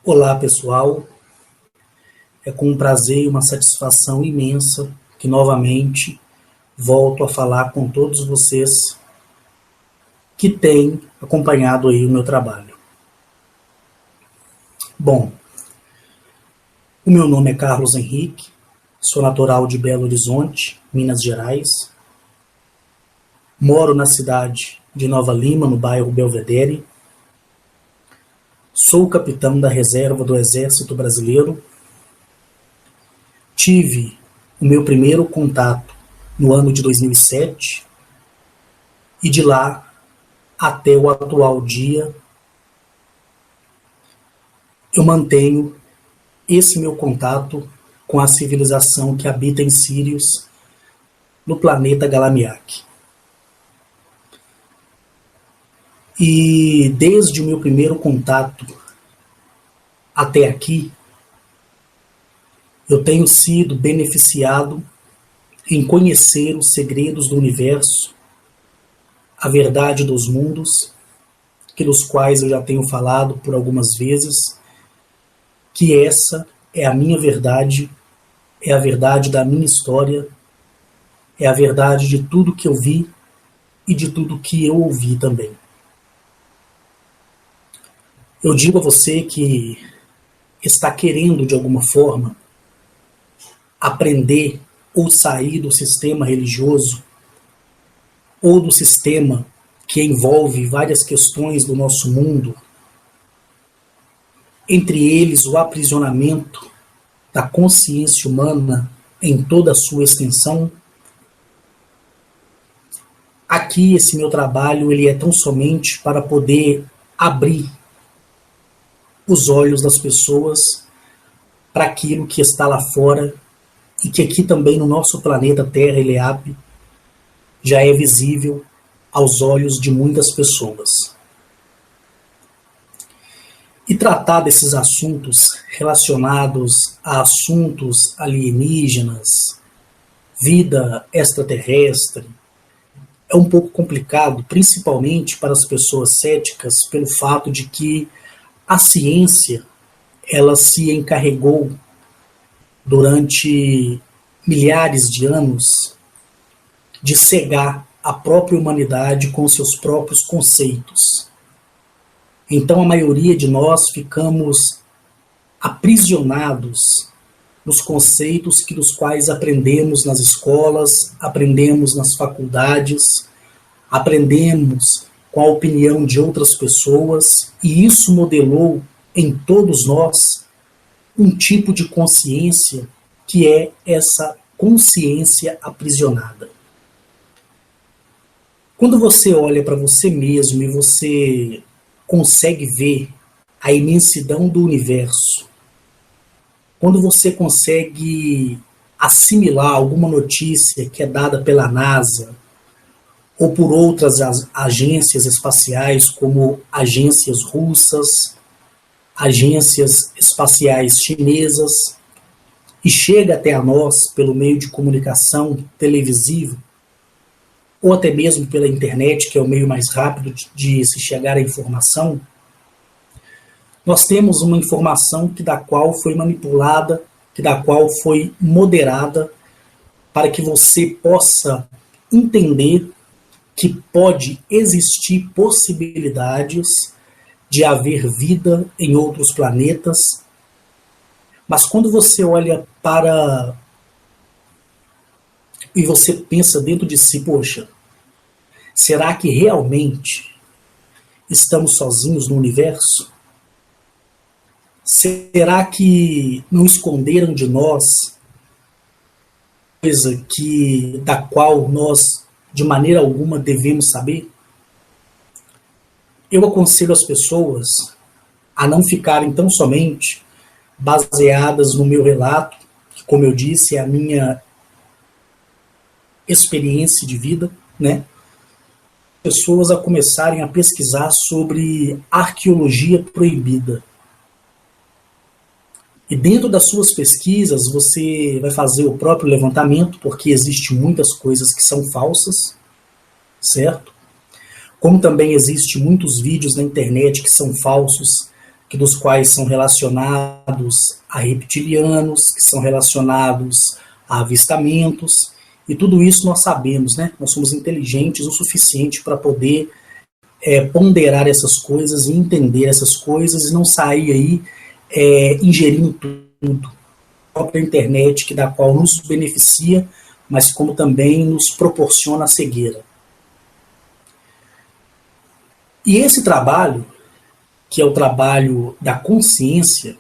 Olá, pessoal. É com um prazer e uma satisfação imensa que novamente volto a falar com todos vocês que têm acompanhado aí o meu trabalho. Bom, o meu nome é Carlos Henrique, sou natural de Belo Horizonte, Minas Gerais. Moro na cidade de Nova Lima, no bairro Belvedere. Sou capitão da reserva do Exército Brasileiro. Tive o meu primeiro contato no ano de 2007 e de lá até o atual dia eu mantenho esse meu contato com a civilização que habita em Sirius, no planeta Galamiak. E desde o meu primeiro contato até aqui, eu tenho sido beneficiado em conhecer os segredos do universo, a verdade dos mundos, que dos quais eu já tenho falado por algumas vezes, que essa é a minha verdade, é a verdade da minha história, é a verdade de tudo que eu vi e de tudo que eu ouvi também. Eu digo a você que está querendo, de alguma forma, aprender ou sair do sistema religioso ou do sistema que envolve várias questões do nosso mundo, entre eles o aprisionamento da consciência humana em toda a sua extensão. Aqui esse meu trabalho ele é tão somente para poder abrir os olhos das pessoas para aquilo que está lá fora e que aqui também no nosso planeta Terra, Eleab, já é visível aos olhos de muitas pessoas. E tratar desses assuntos relacionados a assuntos alienígenas, vida extraterrestre, é um pouco complicado, principalmente para as pessoas céticas, pelo fato de que a ciência ela se encarregou durante milhares de anos de cegar a própria humanidade com seus próprios conceitos. Então a maioria de nós ficamos aprisionados nos conceitos dos quais aprendemos nas escolas, aprendemos nas faculdades, aprendemos com a opinião de outras pessoas, e isso modelou em todos nós um tipo de consciência que é essa consciência aprisionada. Quando você olha para você mesmo e você consegue ver a imensidão do universo, quando você consegue assimilar alguma notícia que é dada pela NASA ou por outras agências espaciais, como agências russas, agências espaciais chinesas, e chega até a nós pelo meio de comunicação televisiva, ou até mesmo pela internet, que é o meio mais rápido de se chegar à informação, nós temos uma informação da qual foi manipulada, da qual foi moderada, para que você possa entender que pode existir possibilidades de haver vida em outros planetas, mas quando você olha para e você pensa dentro de si, poxa, será que realmente estamos sozinhos no universo? Será que não esconderam de nós coisa da qual nós de maneira alguma devemos saber? Eu aconselho as pessoas a não ficarem tão somente baseadas no meu relato, que, como eu disse, é a minha experiência de vida, né? Pessoas a começarem a pesquisar sobre arqueologia proibida. E dentro das suas pesquisas, você vai fazer o próprio levantamento, porque existem muitas coisas que são falsas, certo? Como também existem muitos vídeos na internet que são falsos, que dos quais são relacionados a reptilianos, que são relacionados a avistamentos, e tudo isso nós sabemos, né? Nós somos inteligentes o suficiente para poder ponderar essas coisas e entender essas coisas e não sair aí ingerindo tudo. A própria internet, da qual nos beneficia, mas como também nos proporciona a cegueira. E esse trabalho, que é o trabalho da consciência,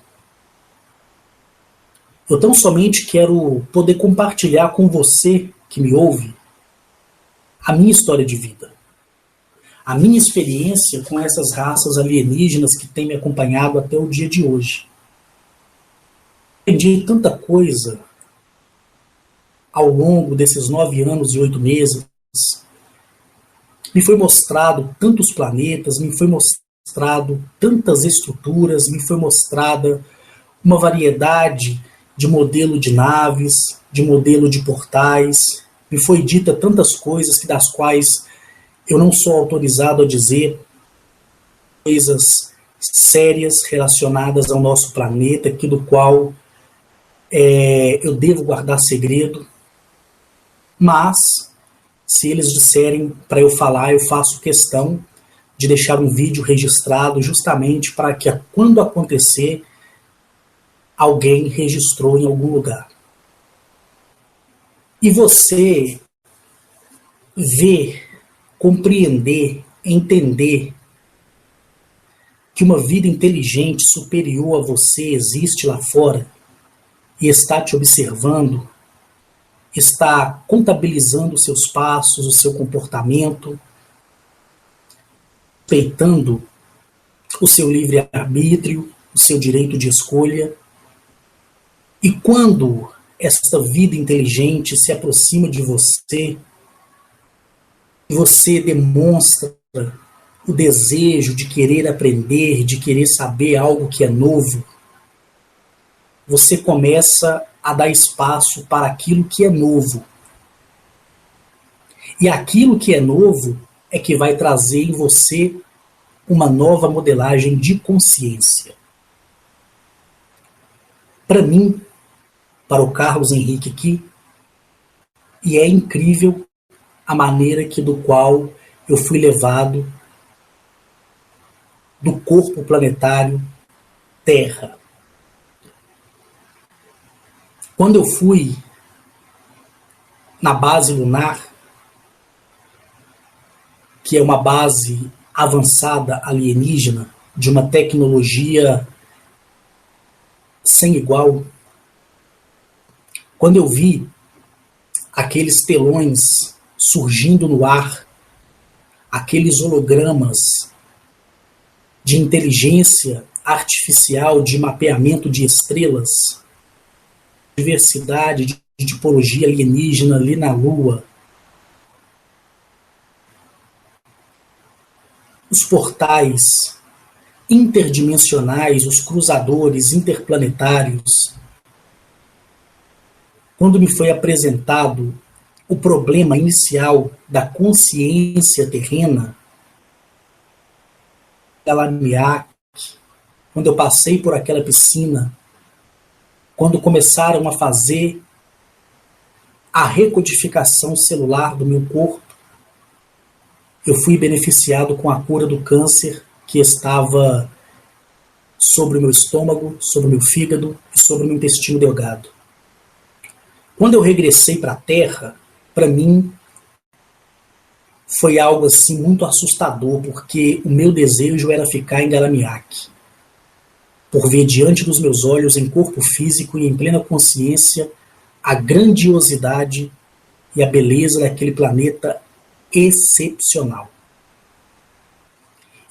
eu tão somente quero poder compartilhar com você que me ouve a minha história de vida, a minha experiência com essas raças alienígenas que têm me acompanhado até o dia de hoje. Aprendi tanta coisa ao longo desses 9 anos e 8 meses. Me foi mostrado tantos planetas, me foi mostrado tantas estruturas, me foi mostrada uma variedade de modelo de naves, de modelo de portais, me foi dita tantas coisas que das quais eu não sou autorizado a dizer, coisas sérias relacionadas ao nosso planeta, que do qual eu devo guardar segredo, mas se eles disserem para eu falar, eu faço questão de deixar um vídeo registrado justamente para que quando acontecer, alguém registrou em algum lugar. E você ver, compreender, entender que uma vida inteligente superior a você existe lá fora e está te observando, está contabilizando os seus passos, o seu comportamento, respeitando o seu livre-arbítrio, o seu direito de escolha. E quando esta vida inteligente se aproxima de você, você demonstra o desejo de querer aprender, de querer saber algo que é novo, você começa a dar espaço para aquilo que é novo. E aquilo que é novo é que vai trazer em você uma nova modelagem de consciência. Para mim, para o Carlos Henrique aqui, e é incrível a maneira do qual eu fui levado do corpo planetário Terra. Quando eu fui na base lunar, que é uma base avançada alienígena, de uma tecnologia sem igual, quando eu vi aqueles telões surgindo no ar, aqueles hologramas de inteligência artificial, de mapeamento de estrelas, diversidade de tipologia alienígena ali na Lua, os portais interdimensionais, os cruzadores interplanetários, quando me foi apresentado o problema inicial da consciência terrena, Galamiak, quando eu passei por aquela piscina, quando começaram a fazer a recodificação celular do meu corpo, eu fui beneficiado com a cura do câncer que estava sobre o meu estômago, sobre o meu fígado e sobre o meu intestino delgado. Quando eu regressei para a Terra, para mim foi algo assim muito assustador, porque o meu desejo era ficar em Galamiak, por ver diante dos meus olhos, em corpo físico e em plena consciência, a grandiosidade e a beleza daquele planeta excepcional.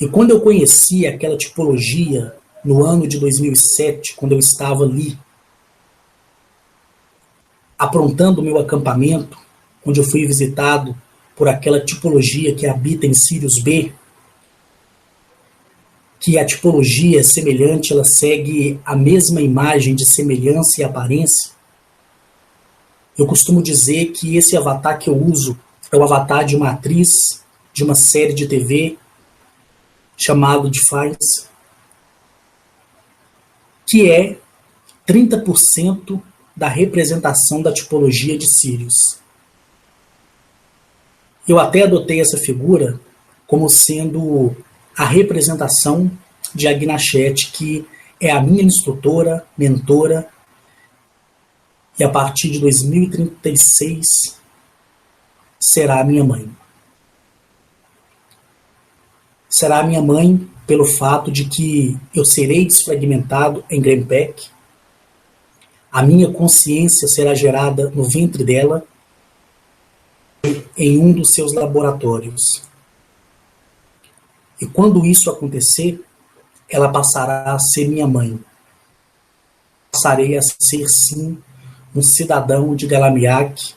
E quando eu conheci aquela tipologia no ano de 2007, quando eu estava ali, aprontando o meu acampamento, onde eu fui visitado por aquela tipologia que habita em Sirius B, que a tipologia é semelhante, ela segue a mesma imagem de semelhança e aparência. Eu costumo dizer que esse avatar que eu uso é o avatar de uma atriz de uma série de TV chamado Defiance. que é 30% da representação da tipologia de Sírius. Eu até adotei essa figura como sendo a representação de Agnachete, que é a minha instrutora, mentora, e a partir de 2036 será a minha mãe. Será a minha mãe pelo fato de que eu serei desfragmentado em Grempec, a minha consciência será gerada no ventre dela, em um dos seus laboratórios. E quando isso acontecer, ela passará a ser minha mãe. Passarei a ser, sim, um cidadão de Galamiak,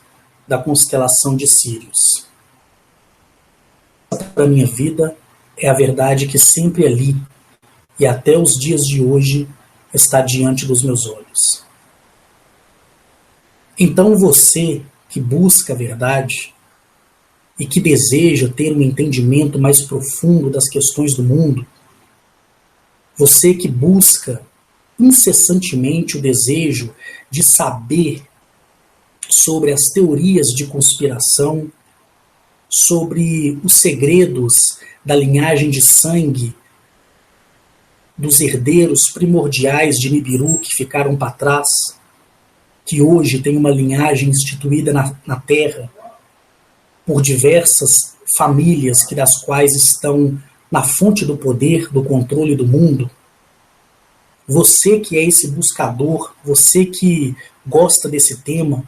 da constelação de Sírius. Para minha vida é a verdade que sempre ali, e até os dias de hoje, está diante dos meus olhos. Então você que busca a verdade e que deseja ter um entendimento mais profundo das questões do mundo, você que busca incessantemente o desejo de saber sobre as teorias de conspiração, sobre os segredos da linhagem de sangue dos herdeiros primordiais de Nibiru que ficaram para trás, que hoje tem uma linhagem instituída na Terra por diversas famílias que das quais estão na fonte do poder, do controle do mundo. Você que é esse buscador, você que gosta desse tema,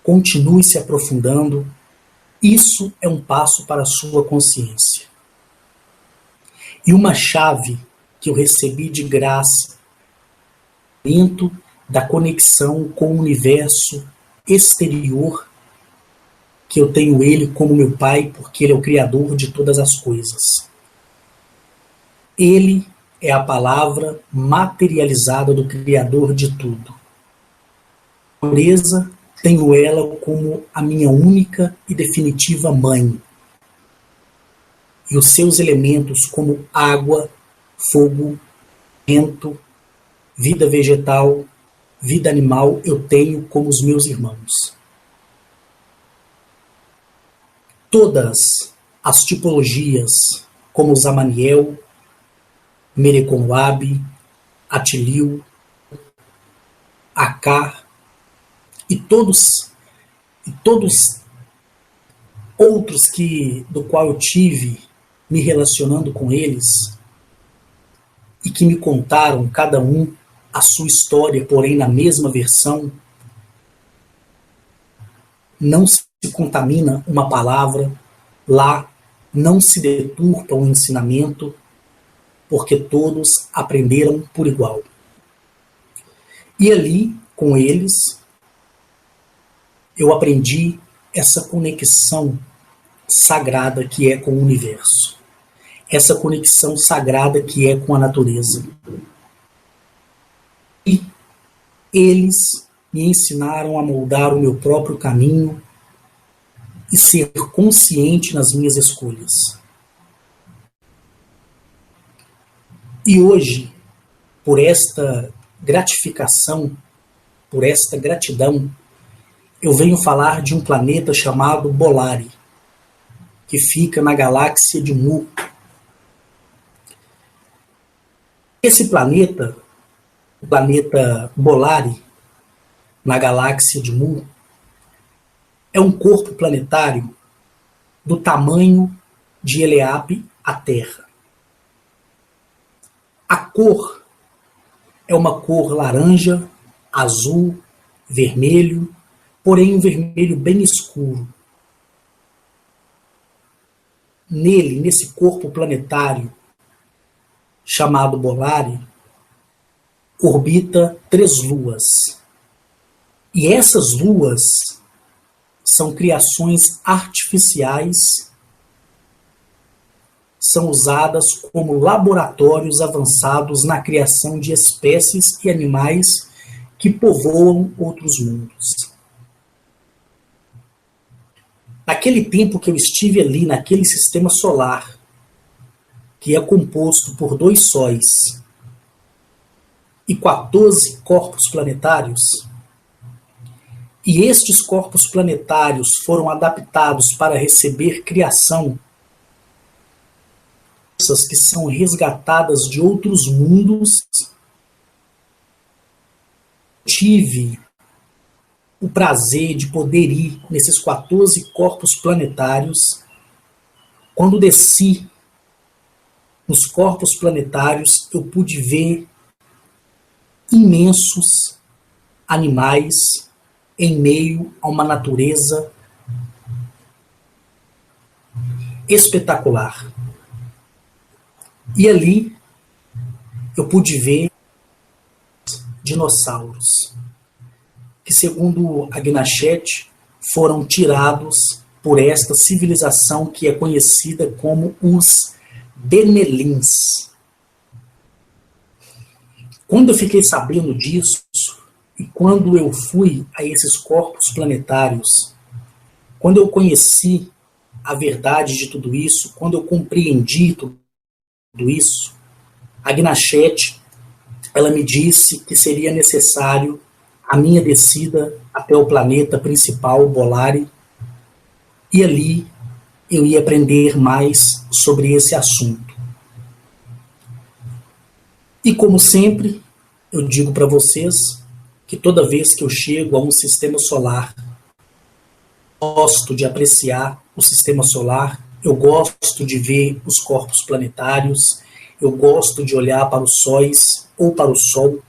continue se aprofundando. Isso é um passo para a sua consciência. E uma chave que eu recebi de graça, dentro da conexão com o universo exterior, que eu tenho ele como meu pai, porque ele é o criador de todas as coisas. Ele é a palavra materializada do criador de tudo. A natureza, tenho ela como a minha única e definitiva mãe. E os seus elementos como água, fogo, vento, vida vegetal, vida animal, eu tenho como os meus irmãos. Todas as tipologias, como Zamaniel, Mereconwab, Atilil, Akar, e todos outros do qual eu tive me relacionando com eles e que me contaram cada um a sua história, porém na mesma versão, não se contamina uma palavra, lá não se deturpa um ensinamento, porque todos aprenderam por igual. E ali, com eles, eu aprendi essa conexão sagrada que é com o universo. Essa conexão sagrada que é com a natureza. E eles me ensinaram a moldar o meu próprio caminho e ser consciente nas minhas escolhas. E hoje, por esta gratificação, por esta gratidão, eu venho falar de um planeta chamado Bolari, que fica na galáxia de Mu. Esse planeta, o planeta Bolari, na galáxia de Mu, é um corpo planetário do tamanho de Eleape, a Terra. A cor é uma cor laranja, azul, vermelho, porém um vermelho bem escuro. Nele, nesse corpo planetário chamado Bolari, orbita 3 luas. E essas luas são criações artificiais, são usadas como laboratórios avançados na criação de espécies e animais que povoam outros mundos. Naquele tempo que eu estive ali, naquele sistema solar, que é composto por 2 sóis, 14 corpos planetários, e estes corpos planetários foram adaptados para receber criação, essas que são resgatadas de outros mundos. Tive o prazer de poder ir nesses 14 corpos planetários. Quando desci nos corpos planetários, eu pude ver imensos animais em meio a uma natureza espetacular. E ali eu pude ver dinossauros, que segundo Agnachete foram tirados por esta civilização que é conhecida como os Benelins. Quando eu fiquei sabendo disso, e quando eu fui a esses corpos planetários, quando eu conheci a verdade de tudo isso, quando eu compreendi tudo isso, a Agnachete, ela me disse que seria necessário a minha descida até o planeta principal, Bolari, e ali eu ia aprender mais sobre esse assunto. E como sempre, eu digo para vocês que toda vez que eu chego a um sistema solar, gosto de apreciar o sistema solar, eu gosto de ver os corpos planetários, eu gosto de olhar para os sóis ou para o Sol,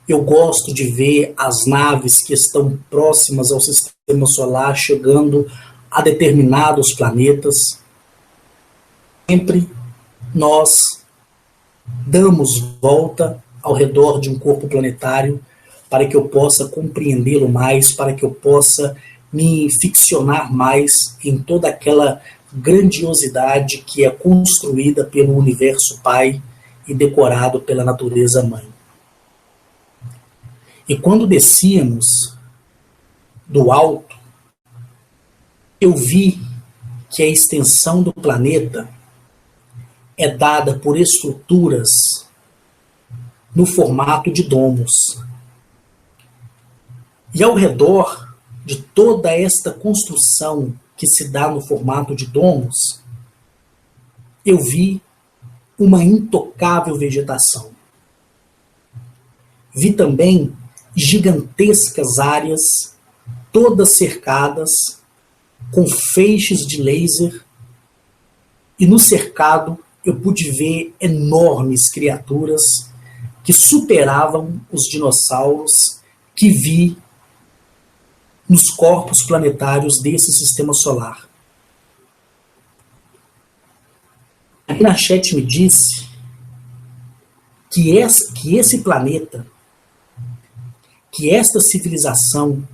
eu gosto de ver as naves que estão próximas ao sistema solar chegando a determinados planetas. Sempre nós damos volta ao redor de um corpo planetário para que eu possa compreendê-lo mais, para que eu possa me ficcionar mais em toda aquela grandiosidade que é construída pelo universo Pai e decorado pela natureza Mãe. E quando descíamos do alto, eu vi que a extensão do planeta é dada por estruturas no formato de domos. E ao redor de toda esta construção que se dá no formato de domos, eu vi uma intocável vegetação. Vi também gigantescas áreas, todas cercadas, com feixes de laser, e no cercado eu pude ver enormes criaturas que superavam os dinossauros que vi nos corpos planetários desse sistema solar. A Agnachete me disse que esse planeta, que esta civilização,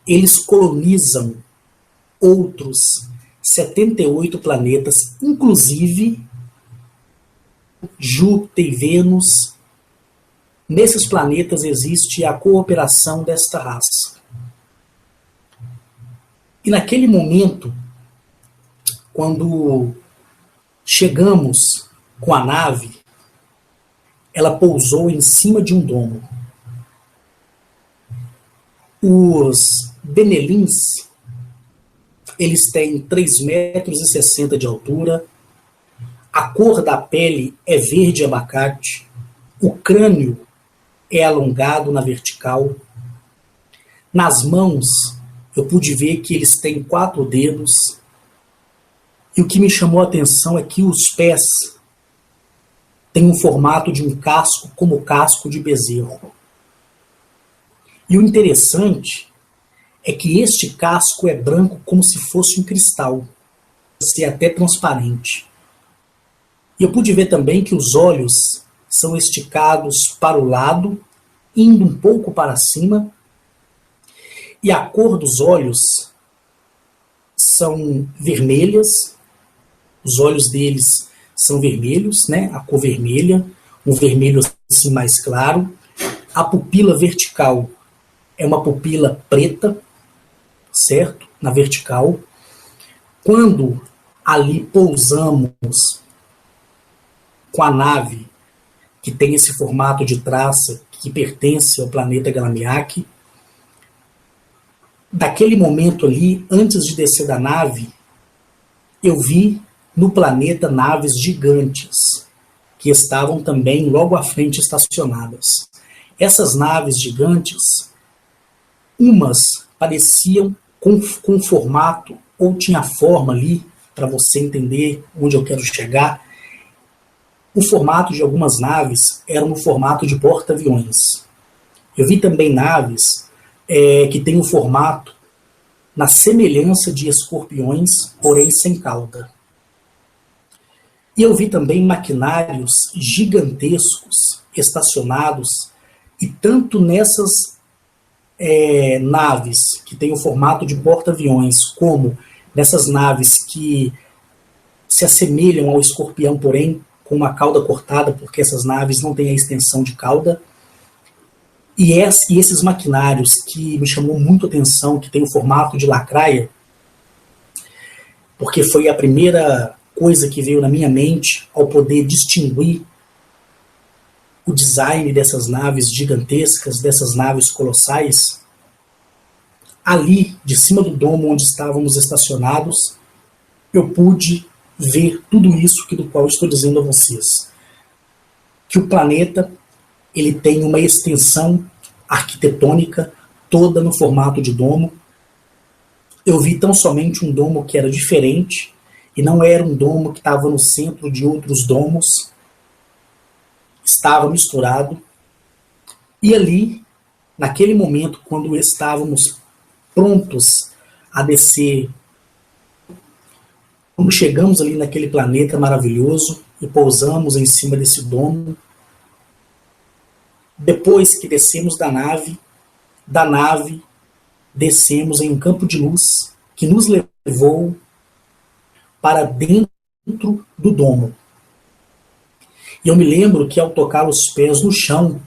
eles colonizam outros 78 planetas, inclusive Júpiter e Vênus. Nesses planetas existe a cooperação desta raça. E naquele momento, quando chegamos com a nave, ela pousou em cima de um domo. Os Benelins, eles têm 3,60 metros de altura, a cor da pele é verde abacate, o crânio é alongado na vertical, nas mãos eu pude ver que eles têm 4 dedos, e o que me chamou a atenção é que os pés têm um formato de um casco, como o casco de bezerro. E o interessante é que este casco é branco como se fosse um cristal, ser até transparente. E eu pude ver também que os olhos são esticados para o lado, indo um pouco para cima, e a cor dos olhos são vermelhas, os olhos deles são vermelhos, né? A cor vermelha, um vermelho assim mais claro. A pupila vertical é uma pupila preta, certo? Na vertical. Quando ali pousamos com a nave, que tem esse formato de traça que pertence ao planeta Galamiak. Daquele momento ali, antes de descer da nave, eu vi no planeta naves gigantes, que estavam também logo à frente estacionadas. Essas naves gigantes, umas pareciam com formato, ou tinha forma ali, para você entender onde eu quero chegar. O formato de algumas naves era no formato de porta-aviões. Eu vi também naves que têm um formato na semelhança de escorpiões, porém sem cauda. E eu vi também maquinários gigantescos estacionados, e tanto nessas naves que têm o formato de porta-aviões, como nessas naves que se assemelham ao escorpião, porém com uma cauda cortada, porque essas naves não têm a extensão de cauda. E esses maquinários que me chamou muito a atenção, que tem o formato de lacraia, porque foi a primeira coisa que veio na minha mente ao poder distinguir o design dessas naves gigantescas, dessas naves colossais. Ali, de cima do domo onde estávamos estacionados, eu pude ver tudo isso do qual estou dizendo a vocês. Que o planeta ele tem uma extensão arquitetônica toda no formato de domo. Eu vi tão somente um domo que era diferente, e não era um domo que estava no centro de outros domos, estava misturado. E ali, naquele momento, quando estávamos prontos a descer, quando chegamos ali naquele planeta maravilhoso e pousamos em cima desse domo, depois que descemos da nave descemos em um campo de luz que nos levou para dentro do domo. E eu me lembro que ao tocar os pés no chão,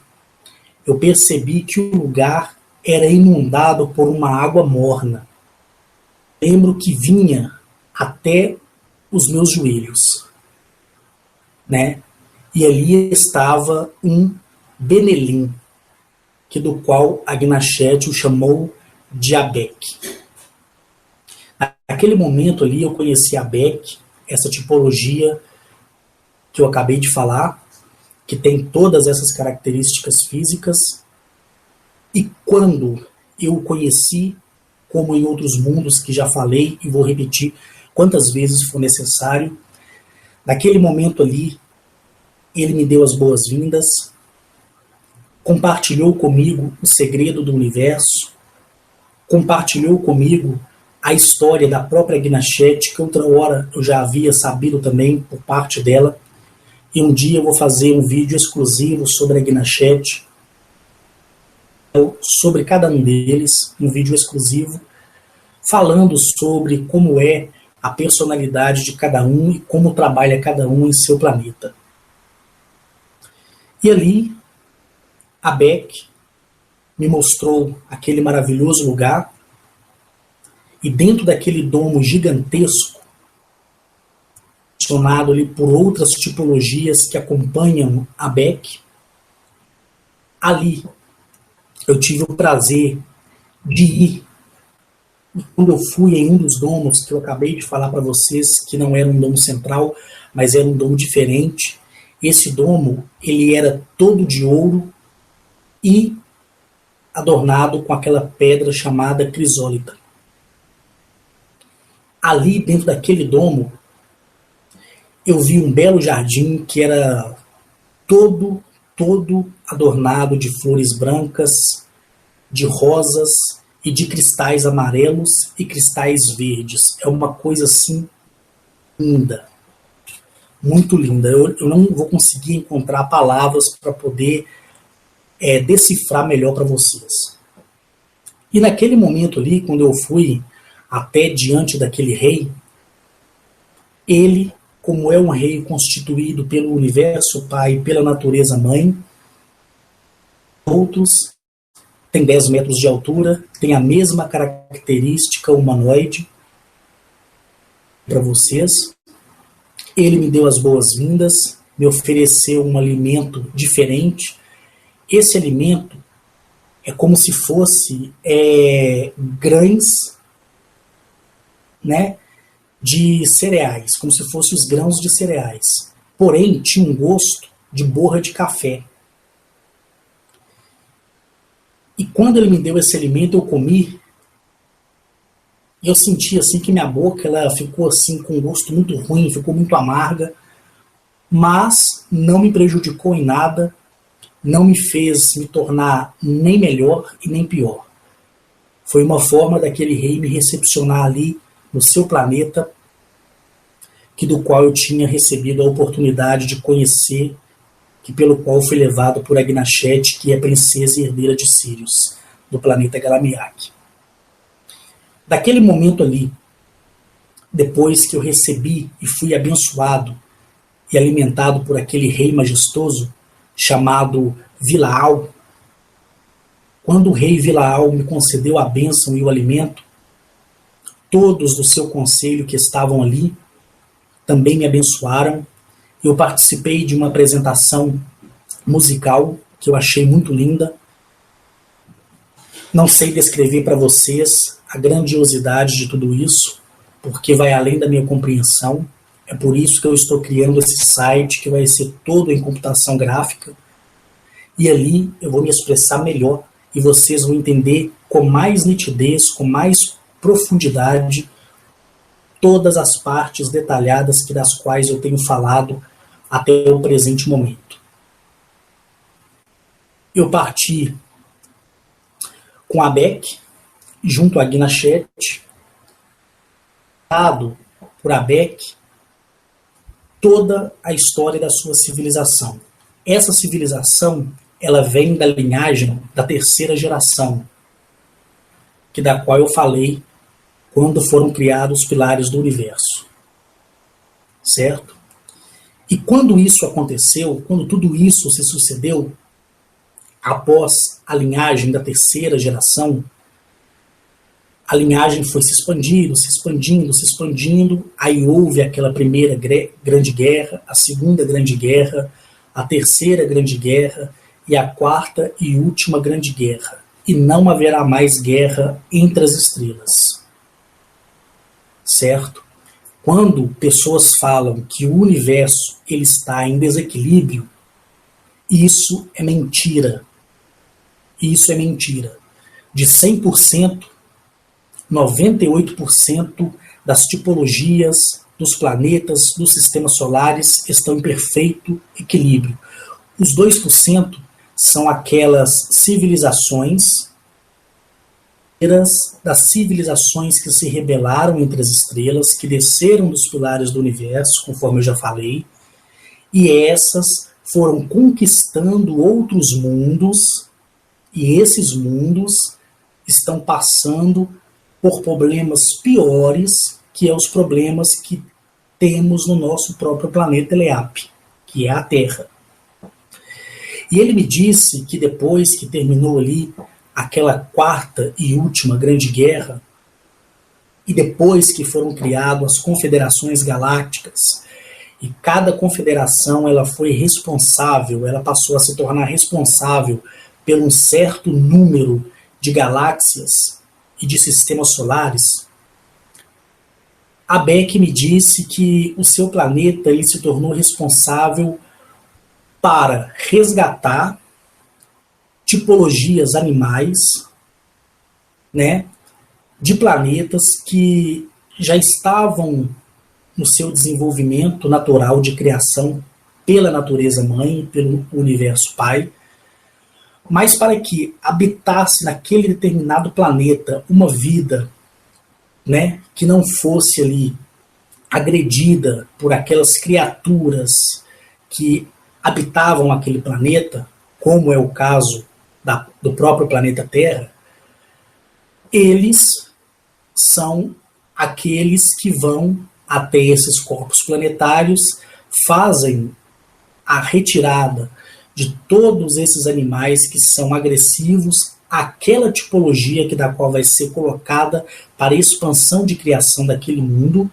eu percebi que o lugar era inundado por uma água morna. Lembro que vinha até os meus joelhos, né? E ali estava um Benelim, do qual a Gnachete o chamou de Abeck. Naquele momento ali eu conheci a Abeck, essa tipologia que eu acabei de falar, que tem todas essas características físicas. E quando eu o conheci, como em outros mundos que já falei e vou repetir quantas vezes for necessário, naquele momento ali ele me deu as boas-vindas, compartilhou comigo o segredo do universo, compartilhou comigo a história da própria Gnachete, que outra hora eu já havia sabido também por parte dela, e um dia eu vou fazer um vídeo exclusivo sobre a Gnachete, sobre cada um deles, um vídeo exclusivo, falando sobre como é a personalidade de cada um e como trabalha cada um em seu planeta. E ali, a Beck me mostrou aquele maravilhoso lugar, e dentro daquele domo gigantesco, gestionado ali por outras tipologias que acompanham a Beck, ali eu tive o prazer de ir. E quando eu fui em um dos domos, que eu acabei de falar para vocês, que não era um domo central, mas era um domo diferente, esse domo ele era todo de ouro e adornado com aquela pedra chamada crisólita. Ali dentro daquele domo eu vi um belo jardim que era todo adornado de flores brancas, de rosas e de cristais amarelos e cristais verdes. É uma coisa assim linda, muito linda. Eu não vou conseguir encontrar palavras para poder decifrar melhor para vocês. E naquele momento ali, quando eu fui até diante daquele rei, ele, como é um rei constituído pelo universo pai e pela natureza mãe, outros tem 10 metros de altura, tem a mesma característica humanoide para vocês. Ele me deu as boas-vindas, me ofereceu um alimento diferente. Esse alimento é como se fosse grãos, né, de cereais, como se fossem os grãos de cereais. Porém, tinha um gosto de borra de café. E quando ele me deu esse alimento, eu comi, e eu senti assim que minha boca ela ficou assim com um gosto muito ruim, ficou muito amarga, mas não me prejudicou em nada, não me fez me tornar nem melhor e nem pior. Foi uma forma daquele rei me recepcionar ali no seu planeta, que do qual eu tinha recebido a oportunidade de conhecer, que pelo qual fui levado por Agnieszek, que é a princesa e herdeira de Sirius, do planeta Galamiak. Daquele momento ali, depois que eu recebi e fui abençoado e alimentado por aquele rei majestoso, chamado Vilaal, quando o rei Vilaal me concedeu a bênção e o alimento, todos do seu conselho que estavam ali também me abençoaram. Eu participei de uma apresentação musical que eu achei muito linda. Não sei descrever para vocês a grandiosidade de tudo isso, porque vai além da minha compreensão. É por isso que eu estou criando esse site, que vai ser todo em computação gráfica. E ali eu vou me expressar melhor e vocês vão entender com mais nitidez, com mais profundidade, todas as partes detalhadas das quais eu tenho falado até o presente momento. Eu parti com a Beck, junto a Agnieszek, dado por Abeck toda a história da sua civilização. Essa civilização, ela vem da linhagem da terceira geração, que da qual eu falei quando foram criados os pilares do universo. Certo? E quando isso aconteceu, quando tudo isso se sucedeu, após a linhagem da terceira geração, a linhagem foi se expandindo, se expandindo, se expandindo, aí houve aquela primeira grande guerra, a segunda grande guerra, a terceira grande guerra e a quarta e última grande guerra. E não haverá mais guerra entre as estrelas. Certo? Quando pessoas falam que o universo ele está em desequilíbrio, isso é mentira. Isso é mentira. De 100%, 98% das tipologias dos planetas, dos sistemas solares estão em perfeito equilíbrio. Os 2% são aquelas civilizações das civilizações que se rebelaram entre as estrelas, que desceram dos pilares do universo, conforme eu já falei, e essas foram conquistando outros mundos, e esses mundos estão passando por problemas piores, que é os problemas que temos no nosso próprio planeta Eleap, que é a Terra. E ele me disse que depois que terminou ali aquela quarta e última grande guerra, e depois que foram criadas as confederações galácticas, e cada confederação ela foi responsável, ela passou a se tornar responsável por um certo número de galáxias e de sistemas solares, a Beck me disse que o seu planeta ele se tornou responsável para resgatar tipologias animais, né, de planetas que já estavam no seu desenvolvimento natural de criação pela natureza mãe, pelo universo pai, mas para que habitasse naquele determinado planeta uma vida, né, que não fosse ali agredida por aquelas criaturas que habitavam aquele planeta, como é o caso do próprio planeta Terra, eles são aqueles que vão até esses corpos planetários, fazem a retirada de todos esses animais que são agressivos àquela tipologia que da qual vai ser colocada para a expansão de criação daquele mundo.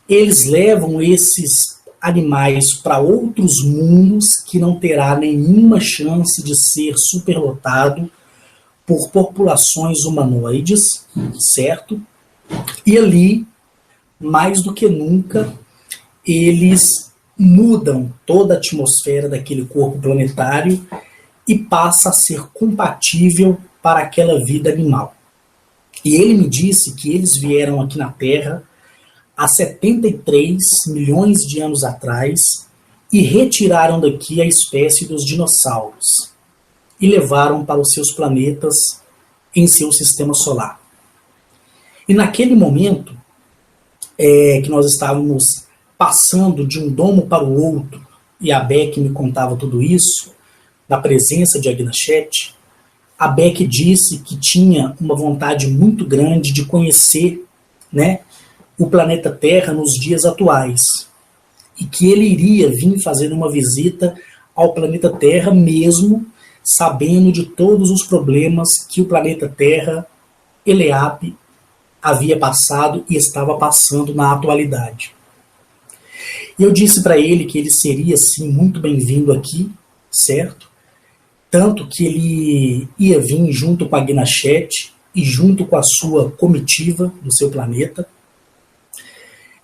Eles levam esses animais para outros mundos que não terá nenhuma chance de ser superlotado por populações humanoides, certo? E ali, mais do que nunca, eles mudam toda a atmosfera daquele corpo planetário e passa a ser compatível para aquela vida animal. E ele me disse que eles vieram aqui na Terra há 73 milhões de anos atrás e retiraram daqui a espécie dos dinossauros e levaram para os seus planetas em seu sistema solar. E naquele momento que nós estávamos passando de um domo para o outro, e a Beck me contava tudo isso, na presença de Agnichet, a Beck disse que tinha uma vontade muito grande de conhecer, né, o planeta Terra nos dias atuais, e que ele iria vir fazer uma visita ao planeta Terra mesmo sabendo de todos os problemas que o planeta Terra, Eleap, havia passado e estava passando na atualidade. E eu disse para ele que ele seria, sim, muito bem-vindo aqui, certo? Tanto que ele ia vir junto com a Agnichet e junto com a sua comitiva do seu planeta.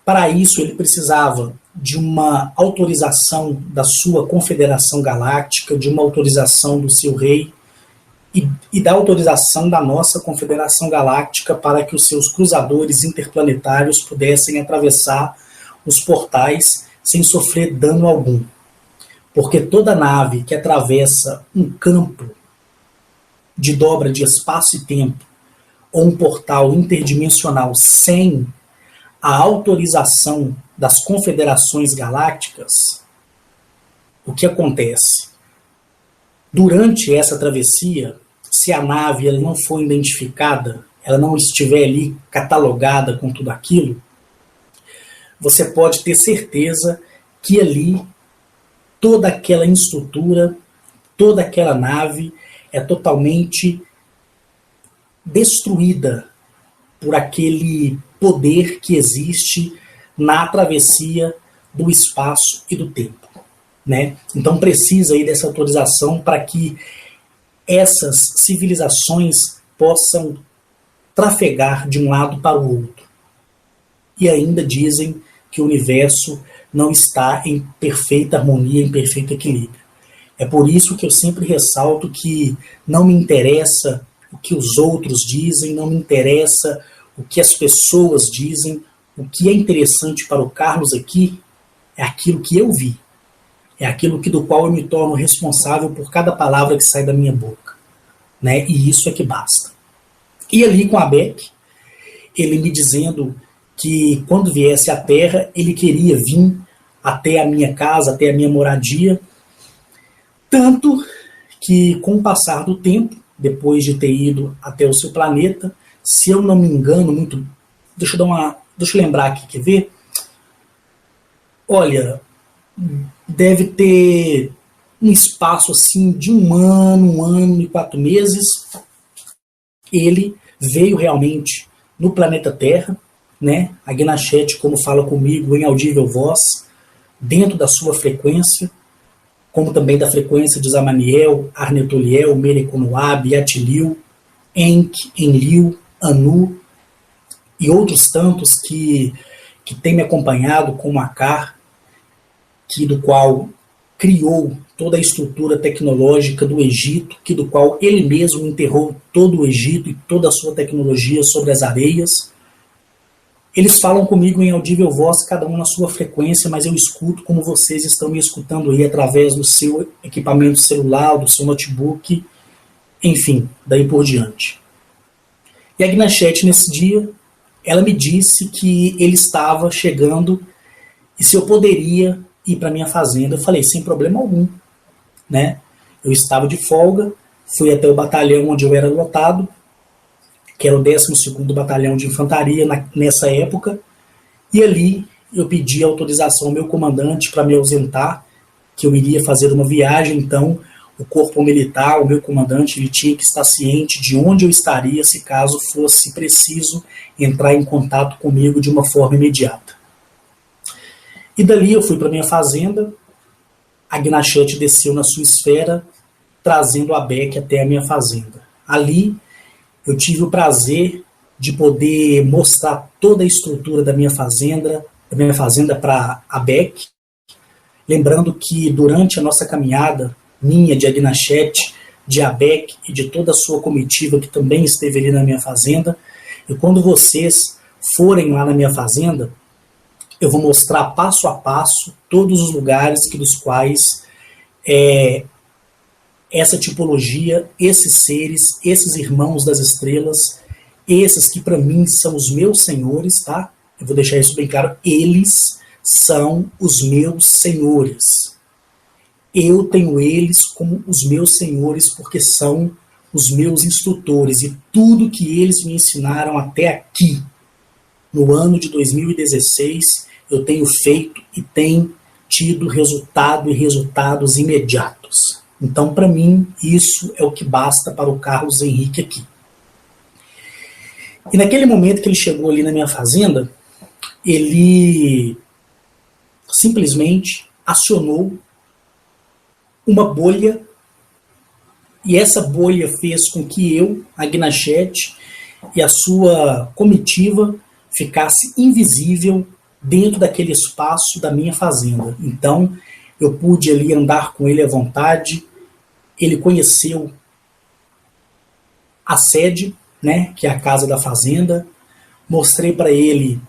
Para isso, ele precisava de uma autorização da sua Confederação Galáctica, de uma autorização do seu rei e da autorização da nossa Confederação Galáctica para que os seus cruzadores interplanetários pudessem atravessar os portais sem sofrer dano algum. Porque toda nave que atravessa um campo de dobra de espaço e tempo ou um portal interdimensional sem a autorização das confederações galácticas, o que acontece? Durante essa travessia, se a nave ela não for identificada, ela não estiver ali catalogada com tudo aquilo, você pode ter certeza que ali toda aquela estrutura, toda aquela nave é totalmente destruída por aquele poder que existe na travessia do espaço e do tempo, né? Então precisa aí dessa autorização para que essas civilizações possam trafegar de um lado para o outro. E ainda dizem que o universo não está em perfeita harmonia, em perfeito equilíbrio. É por isso que eu sempre ressalto que não me interessa o que os outros dizem, não me interessa o que as pessoas dizem. O que é interessante para o Carlos aqui é aquilo que eu vi. É aquilo do qual eu me torno responsável por cada palavra que sai da minha boca, né? E isso é que basta. E ali com a Beck, ele me dizendo que quando viesse à Terra, ele queria vir até a minha casa, até a minha moradia. Tanto que, com o passar do tempo, depois de ter ido até o seu planeta, se eu não me engano muito... Deixa eu lembrar aqui, quer ver? Olha, deve ter um espaço assim de um ano e 4 meses. Ele veio realmente no planeta Terra, né? A Agnichet, como fala comigo em audível voz, dentro da sua frequência, como também da frequência de Zamaniel, Arnetoliel, Mereconoab, Yatilil, Enk, Enlil, Anu e outros tantos que têm me acompanhado, como Akar, do qual criou toda a estrutura tecnológica do Egito, do qual ele mesmo enterrou todo o Egito e toda a sua tecnologia sobre as areias. Eles falam comigo em audível voz, cada um na sua frequência, mas eu escuto como vocês estão me escutando aí através do seu equipamento celular, do seu notebook, enfim, daí por diante. E a Agnichet, nesse dia, ela me disse que ele estava chegando e se eu poderia ir para minha fazenda. Eu falei, sem problema algum, né? Eu estava de folga, fui até o batalhão onde eu era lotado, que era o 12º Batalhão de Infantaria nessa época, e ali eu pedi autorização ao meu comandante para me ausentar, que eu iria fazer uma viagem. Então o corpo militar, o meu comandante, ele tinha que estar ciente de onde eu estaria se caso fosse preciso entrar em contato comigo de uma forma imediata. E dali eu fui para minha fazenda, a Gnachete desceu na sua esfera, trazendo a Beck até a minha fazenda. Ali eu tive o prazer de poder mostrar toda a estrutura da minha fazenda para a Beck, lembrando que durante a nossa caminhada, minha, de Gnachete, de Abec e de toda a sua comitiva que também esteve ali na minha fazenda, e quando vocês forem lá na minha fazenda, eu vou mostrar passo a passo todos os lugares dos quais essa tipologia, esses seres, esses irmãos das estrelas, esses que para mim são os meus senhores, tá? Eu vou deixar isso bem claro, eles são os meus senhores. Eu tenho eles como os meus senhores porque são os meus instrutores e tudo que eles me ensinaram até aqui, no ano de 2016, eu tenho feito e tenho tido resultado e resultados imediatos. Então, para mim, isso é o que basta para o Carlos Henrique aqui. E naquele momento que ele chegou ali na minha fazenda, ele simplesmente acionou uma bolha, e essa bolha fez com que eu, a Gnachete, e a sua comitiva ficasse invisível dentro daquele espaço da minha fazenda. Então, eu pude ali andar com ele à vontade, ele conheceu a sede, né, que é a casa da fazenda, mostrei para ele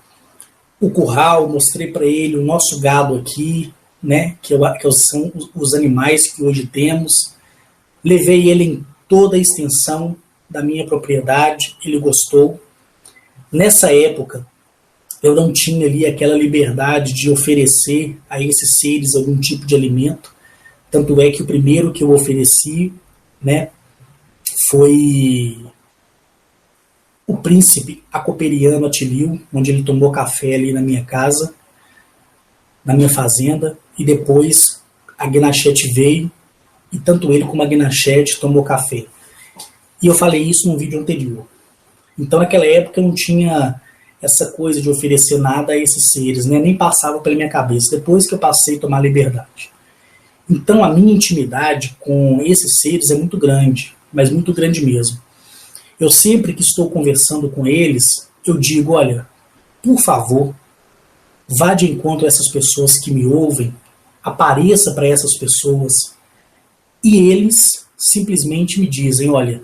o curral, mostrei para ele o nosso gado aqui, né, que são os animais que hoje temos, levei ele em toda a extensão da minha propriedade, ele gostou. Nessa época, eu não tinha ali aquela liberdade de oferecer a esses seres algum tipo de alimento, tanto é que o primeiro que eu ofereci, né, foi o príncipe acoperiano Atilio, onde ele tomou café ali na minha casa, na minha fazenda, e depois a Gnachete veio, e tanto ele como a Gnachete tomou café. E eu falei isso num vídeo anterior. Então naquela época eu não tinha essa coisa de oferecer nada a esses seres, né? Nem passava pela minha cabeça, depois que eu passei a tomar liberdade. Então a minha intimidade com esses seres é muito grande, mas muito grande mesmo. Eu sempre que estou conversando com eles, eu digo, olha, por favor, vá de encontro a essas pessoas que me ouvem, apareça para essas pessoas, e eles simplesmente me dizem, olha,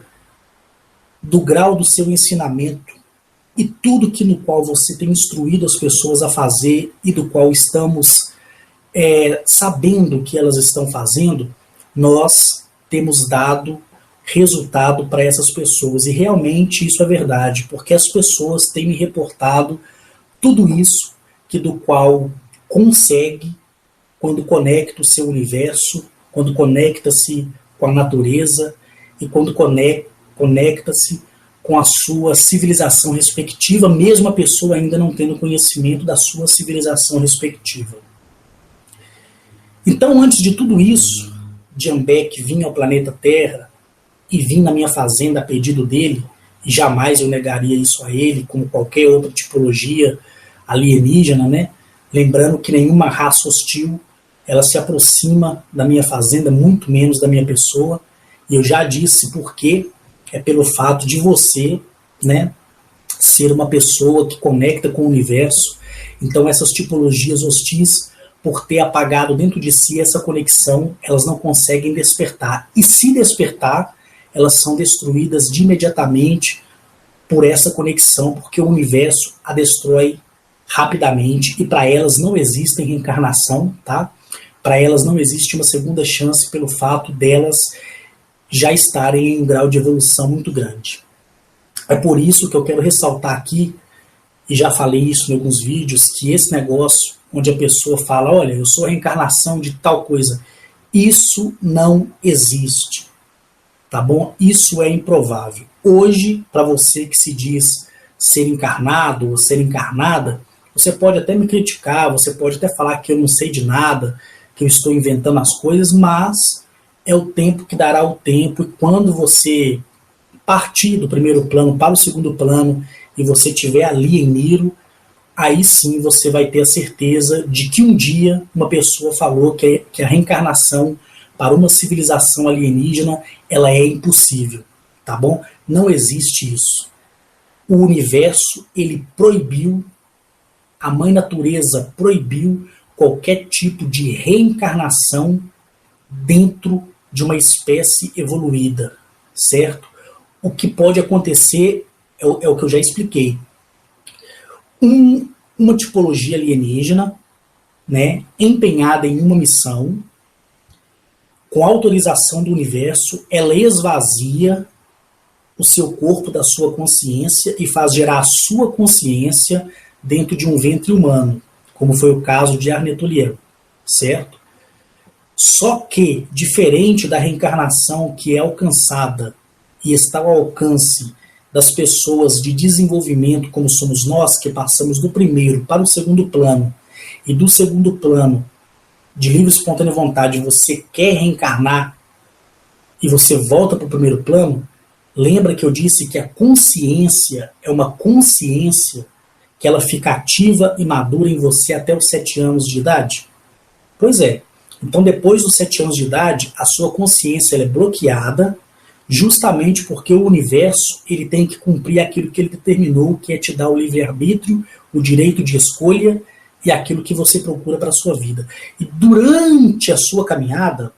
do grau do seu ensinamento e tudo que no qual você tem instruído as pessoas a fazer e do qual estamos sabendo que elas estão fazendo, nós temos dado resultado para essas pessoas. E realmente isso é verdade, porque as pessoas têm me reportado tudo isso que do qual consegue quando conecta o seu universo, quando conecta-se com a natureza e quando conecta-se com a sua civilização respectiva, mesmo a pessoa ainda não tendo conhecimento da sua civilização respectiva. Então, antes de tudo isso, Diambek vinha ao planeta Terra e vim na minha fazenda a pedido dele, e jamais eu negaria isso a ele, como qualquer outra tipologia alienígena, né? Lembrando que nenhuma raça hostil ela se aproxima da minha fazenda, muito menos da minha pessoa, e eu já disse por quê, é pelo fato de você, né, ser uma pessoa que conecta com o universo. Então essas tipologias hostis, por ter apagado dentro de si essa conexão, elas não conseguem despertar, e se despertar, elas são destruídas de imediatamente por essa conexão, porque o universo a destrói rapidamente, e para elas não existe reencarnação, tá? Para elas não existe uma segunda chance pelo fato delas já estarem em um grau de evolução muito grande. É por isso que eu quero ressaltar aqui, e já falei isso em alguns vídeos, que esse negócio onde a pessoa fala, olha, eu sou a reencarnação de tal coisa, isso não existe, tá bom? Isso é improvável. Hoje, para você que se diz ser encarnado ou ser encarnada, você pode até me criticar, você pode até falar que eu não sei de nada, que eu estou inventando as coisas, mas é o tempo que dará o tempo, e quando você partir do primeiro plano para o segundo plano, e você estiver ali em Niro, aí sim você vai ter a certeza de que um dia uma pessoa falou que a reencarnação para uma civilização alienígena ela é impossível, tá bom? Não existe isso. O universo, ele proibiu, a mãe natureza proibiu qualquer tipo de reencarnação dentro de uma espécie evoluída, certo? O que pode acontecer é o que eu já expliquei. Uma tipologia alienígena, né, empenhada em uma missão, com autorização do universo, ela esvazia o seu corpo da sua consciência e faz gerar a sua consciência dentro de um ventre humano, como foi o caso de Arnetolian, certo? Só que, diferente da reencarnação que é alcançada e está ao alcance das pessoas de desenvolvimento como somos nós, que passamos do primeiro para o segundo plano, e do segundo plano, de livre e espontânea vontade, você quer reencarnar e você volta para o primeiro plano, lembra que eu disse que a consciência é uma consciência que ela fica ativa e madura em você até os 7 anos de idade? Pois é. Então, depois dos 7 anos de idade, a sua consciência ela é bloqueada, justamente porque o universo ele tem que cumprir aquilo que ele determinou, que é te dar o livre-arbítrio, o direito de escolha e aquilo que você procura para a sua vida. E durante a sua caminhada,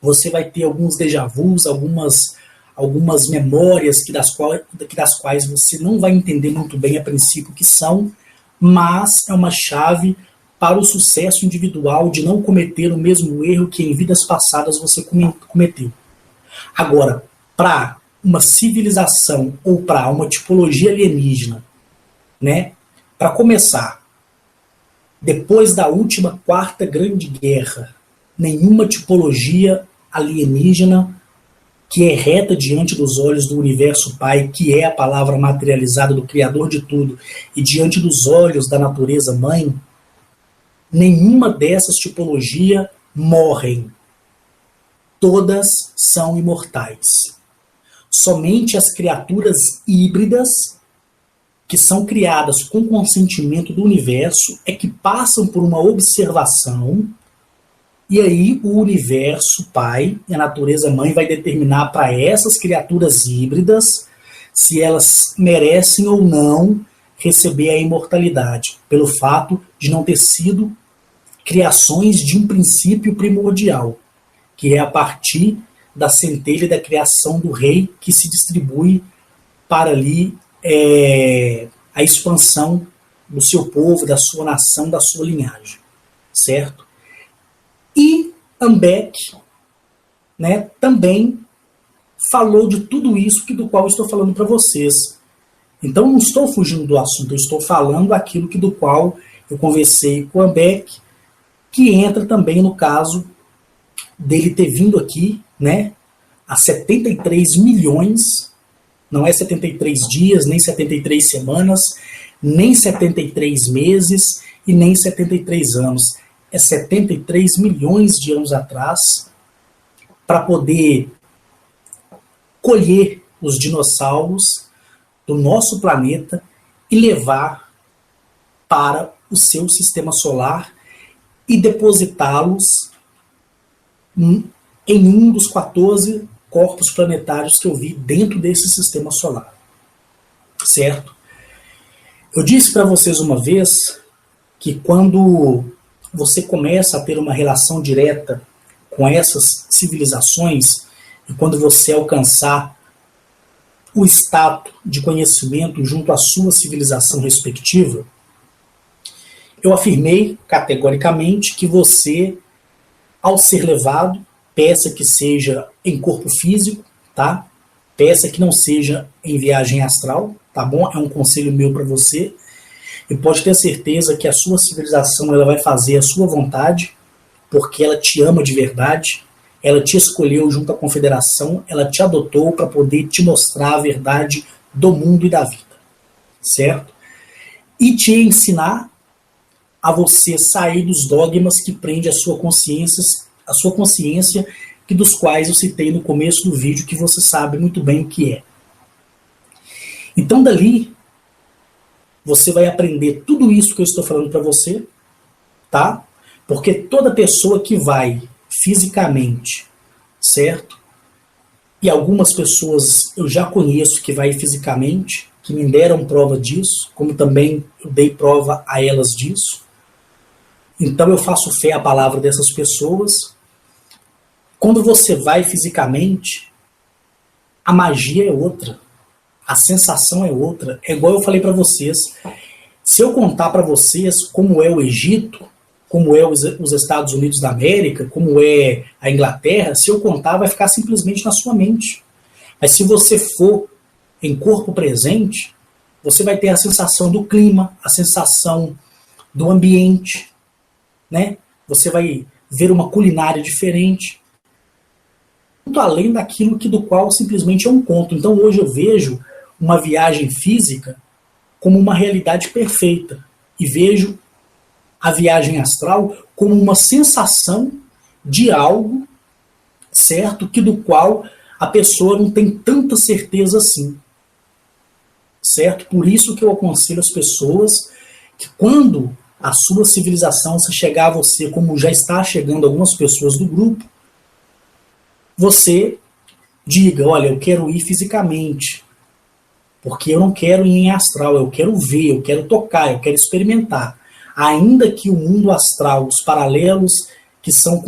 você vai ter alguns déjà vus, algumas memórias que das quais você não vai entender muito bem a princípio que são, mas é uma chave para o sucesso individual de não cometer o mesmo erro que em vidas passadas você cometeu. Agora, para uma civilização ou para uma tipologia alienígena, né? Para começar, depois da última quarta grande guerra, nenhuma tipologia alienígena que é reta diante dos olhos do universo Pai, que é a palavra materializada do Criador de tudo, e diante dos olhos da natureza Mãe, nenhuma dessas tipologias morrem. Todas são imortais. Somente as criaturas híbridas, que são criadas com consentimento do universo, é que passam por uma observação, e aí o universo Pai e a natureza Mãe vai determinar para essas criaturas híbridas se elas merecem ou não receber a imortalidade, pelo fato de não ter sido criações de um princípio primordial, que é a partir da centelha da criação do rei, que se distribui para ali a expansão do seu povo, da sua nação, da sua linhagem, certo? E Ambeck, né, também falou de tudo isso do qual eu estou falando para vocês. Então não estou fugindo do assunto, eu estou falando aquilo do qual eu conversei com Ambeck, que entra também no caso dele ter vindo aqui, né, há 73 milhões, não é 73 dias, nem 73 semanas, nem 73 meses e nem 73 anos. É 73 milhões de anos atrás, para poder colher os dinossauros do nosso planeta e levar para o seu sistema solar e depositá-los em um dos 14 corpos planetários que eu vi dentro desse sistema solar. Certo? Eu disse para vocês uma vez que quando você começa a ter uma relação direta com essas civilizações e quando você alcançar o status de conhecimento junto à sua civilização respectiva, eu afirmei categoricamente que você, ao ser levado, peça que seja em corpo físico, tá? Peça que não seja em viagem astral, tá bom? É um conselho meu para você. E pode ter certeza que a sua civilização ela vai fazer a sua vontade, porque ela te ama de verdade, ela te escolheu junto à confederação, ela te adotou para poder te mostrar a verdade do mundo e da vida, certo? E te ensinar a você sair dos dogmas que prende a sua consciência, que dos quais eu citei no começo do vídeo, que você sabe muito bem o que é. Então, dali, você vai aprender tudo isso que eu estou falando para você, tá? Porque toda pessoa que vai fisicamente, certo? E algumas pessoas eu já conheço que vai fisicamente, que me deram prova disso, como também eu dei prova a elas disso. Então eu faço fé à palavra dessas pessoas. Quando você vai fisicamente, a magia é outra, a sensação é outra. É igual eu falei para vocês. Se eu contar para vocês como é o Egito, como é os Estados Unidos da América, como é a Inglaterra, se eu contar vai ficar simplesmente na sua mente. Mas se você for em corpo presente, você vai ter a sensação do clima, a sensação do ambiente, né? Você vai ver uma culinária diferente, muito além daquilo do qual simplesmente é um conto. Então hoje eu vejo uma viagem física como uma realidade perfeita e vejo a viagem astral como uma sensação de algo, certo, que do qual a pessoa não tem tanta certeza assim, certo? Por isso que eu aconselho as pessoas que quando a sua civilização se chegar a você, como já está chegando algumas pessoas do grupo, você diga, olha, eu quero ir fisicamente, porque eu não quero ir em astral, eu quero ver, eu quero tocar, eu quero experimentar. Ainda que o mundo astral, os paralelos que são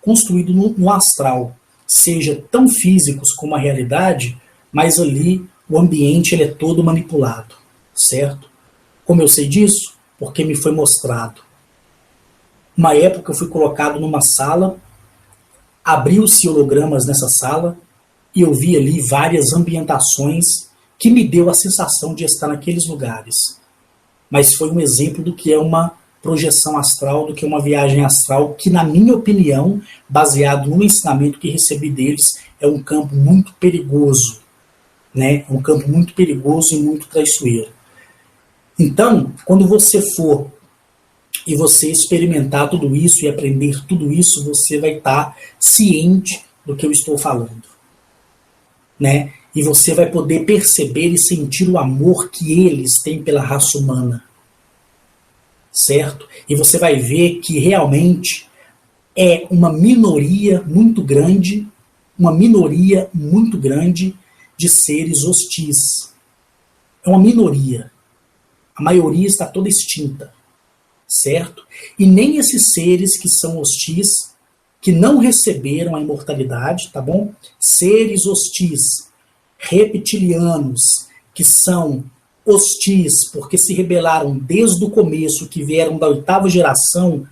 construídos no astral, sejam tão físicos como a realidade, mas ali o ambiente ele é todo manipulado, certo? Como eu sei disso? Porque me foi mostrado. Uma época eu fui colocado numa sala, abriu-se hologramas nessa sala, e eu vi ali várias ambientações que me deu a sensação de estar naqueles lugares. Mas foi um exemplo do que é uma projeção astral, do que é uma viagem astral, que na minha opinião, baseado no ensinamento que recebi deles, é um campo muito perigoso, né? É um campo muito perigoso e muito traiçoeiro. Então, quando você for e você experimentar tudo isso e aprender tudo isso, você vai estar ciente do que eu estou falando, né? E você vai poder perceber e sentir o amor que eles têm pela raça humana, certo? E você vai ver que realmente é uma minoria muito grande de seres hostis. É uma minoria. A maioria está toda extinta, certo? E nem esses seres que são hostis, que não receberam a imortalidade, tá bom? Seres hostis, reptilianos, que são hostis porque se rebelaram desde o começo, que vieram da 8ª geração,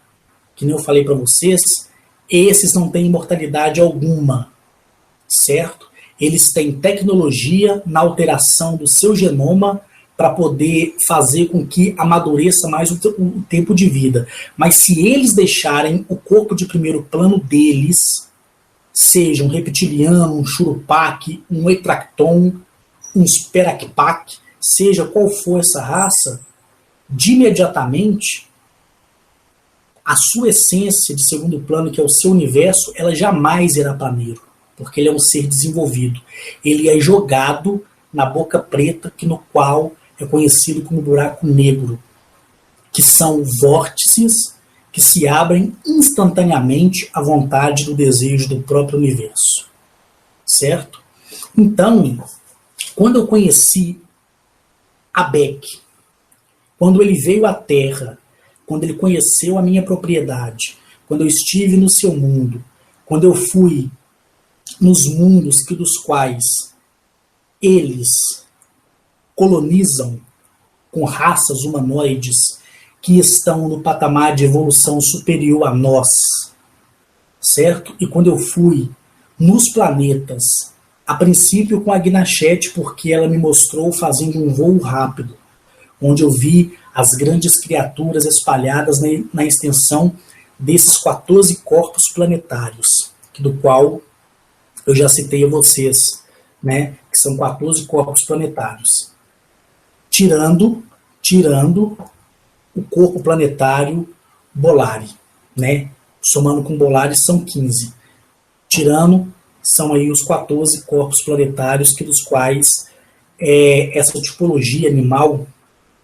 que nem eu falei para vocês, esses não têm imortalidade alguma, certo? Eles têm tecnologia na alteração do seu genoma para poder fazer com que amadureça mais o tempo de vida. Mas se eles deixarem o corpo de primeiro plano deles, seja um reptiliano, um churupac, um etracton, um sperakpak, seja qual for essa raça, de imediatamente a sua essência de segundo plano, que é o seu universo, ela jamais irá para Nero, porque ele é um ser desenvolvido. Ele é jogado na boca preta, que no qual é conhecido como buraco negro, que são vórtices que se abrem instantaneamente à vontade do desejo do próprio universo, certo? Então, quando eu conheci Abek, quando ele veio à Terra, quando ele conheceu a minha propriedade, quando eu estive no seu mundo, quando eu fui nos mundos dos quais eles colonizam com raças humanoides que estão no patamar de evolução superior a nós, certo? E quando eu fui nos planetas, a princípio com a Gnachete, porque ela me mostrou fazendo um voo rápido, onde eu vi as grandes criaturas espalhadas na extensão desses 14 corpos planetários, do qual eu já citei a vocês, né, que são 14 corpos planetários. Tirando o corpo planetário Bolari, né? Somando com Bolari são 15. Tirando, são aí os 14 corpos planetários, que dos quais essa tipologia animal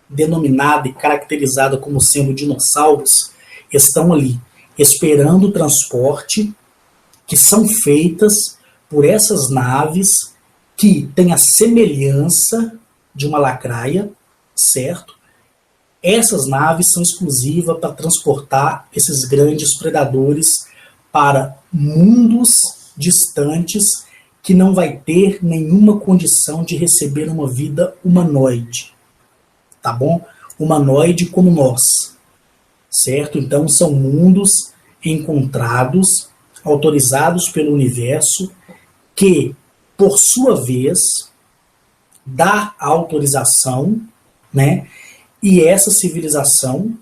denominada e caracterizada como sendo dinossauros, estão ali esperando o transporte, que são feitas por essas naves que têm a semelhança de uma lacraia, certo? Essas naves são exclusivas para transportar esses grandes predadores para mundos distantes que não vai ter nenhuma condição de receber uma vida humanoide, tá bom? Humanoide como nós, certo? Então são mundos encontrados, autorizados pelo universo, que, por sua vez, dá a autorização, né? E essa civilização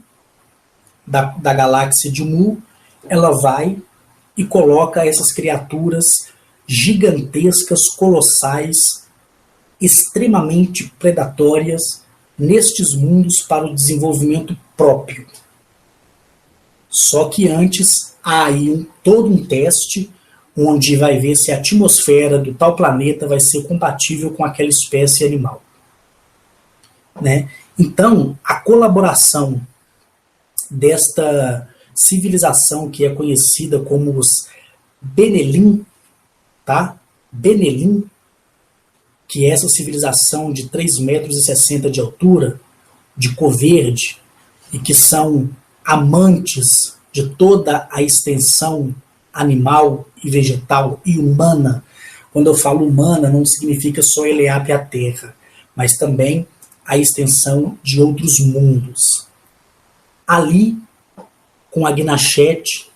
da galáxia de Mu, ela vai e coloca essas criaturas gigantescas, colossais, extremamente predatórias nestes mundos para o desenvolvimento próprio. Só que antes há aí todo um teste onde vai ver se a atmosfera do tal planeta vai ser compatível com aquela espécie animal, né? Então, a colaboração desta civilização que é conhecida como os Benelim, tá? Benelim, que é essa civilização de 3,60 metros de altura, de cor verde, e que são amantes de toda a extensão animal e vegetal e humana. Quando eu falo humana, não significa só Eleap a Terra, mas também a extensão de outros mundos. Ali, com a Gnachete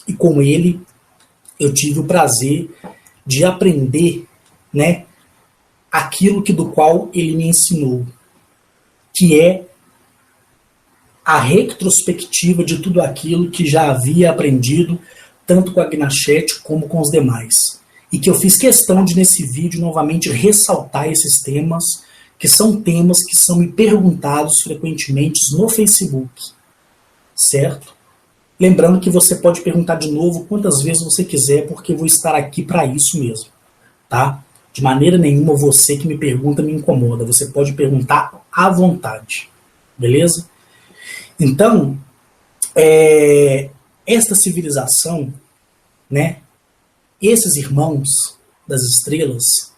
e com ele, eu tive o prazer de aprender, né, aquilo do qual ele me ensinou, que é a retrospectiva de tudo aquilo que já havia aprendido, tanto com a Gnachete como com os demais. E que eu fiz questão de, nesse vídeo, novamente ressaltar esses temas, que são temas que são me perguntados frequentemente no Facebook, certo? Lembrando que você pode perguntar de novo quantas vezes você quiser, porque eu vou estar aqui para isso mesmo, tá? De maneira nenhuma você que me pergunta me incomoda, você pode perguntar à vontade, beleza? Então, esta civilização, né, esses irmãos das estrelas,